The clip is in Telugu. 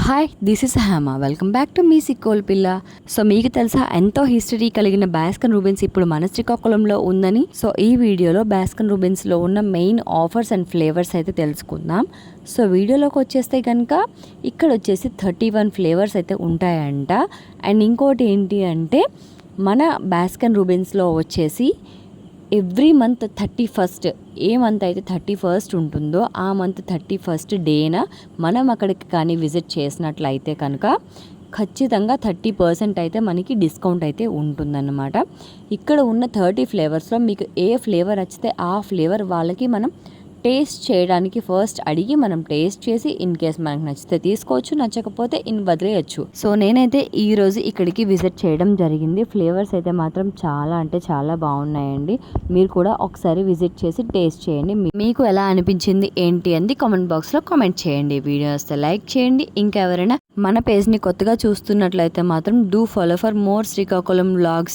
Hi this is Hema welcome back to మీ సిక్కోల్ పిల్ల. సో మీకు తెలుసా ఎంతో హిస్టరీ కలిగిన బాస్కిన్ రూబిన్స్ ఇప్పుడు మన శ్రీకాకుళంలో ఉందని. సో ఈ వీడియోలో బాస్కిన్ రూబిన్స్లో ఉన్న మెయిన్ ఆఫర్స్ అండ్ ఫ్లేవర్స్ అయితే తెలుసుకుందాం. సో వీడియోలోకి వచ్చేస్తే కనుక ఇక్కడ వచ్చేసి 31 ఫ్లేవర్స్ అయితే ఉంటాయంట. అండ్ ఇంకోటి ఏంటి అంటే మన బాస్కిన్ రూబిన్స్లో వచ్చేసి ఎవ్రీ మంత్ 31st ఏ మంత్ అయితే 31st ఉంటుందో ఆ మంత్ 31st డేన మనం అక్కడికి కానీ విజిట్ చేసినట్లయితే కనుక ఖచ్చితంగా 30% అయితే మనకి డిస్కౌంట్ అయితే ఉంటుందన్నమాట. ఇక్కడ ఉన్న 30 ఫ్లేవర్స్లో మీకు ఏ ఫ్లేవర్ నచ్చితే ఆ ఫ్లేవర్ వాళ్ళకి మనం టేస్ట్ చేయడానికి ఫస్ట్ అడిగి మనం టేస్ట్ చేసి ఇన్ కేస్ మనకు నచ్చితే తీసుకోవచ్చు, నచ్చకపోతే వదిలేయచ్చు. సో నేనైతే ఈరోజు ఇక్కడికి విజిట్ చేయడం జరిగింది. ఫ్లేవర్స్ అయితే మాత్రం చాలా అంటే చాలా బాగున్నాయండి. మీరు కూడా ఒకసారి విజిట్ చేసి టేస్ట్ చేయండి. మీకు ఎలా అనిపించింది ఏంటి అని కామెంట్ బాక్స్లో కామెంట్ చేయండి. వీడియో వస్తే లైక్ చేయండి. ఇంకా ఎవరైనా మన పేజ్ని కొత్తగా చూస్తున్నట్లయితే మాత్రం do follow for more Srikakulam vlogs.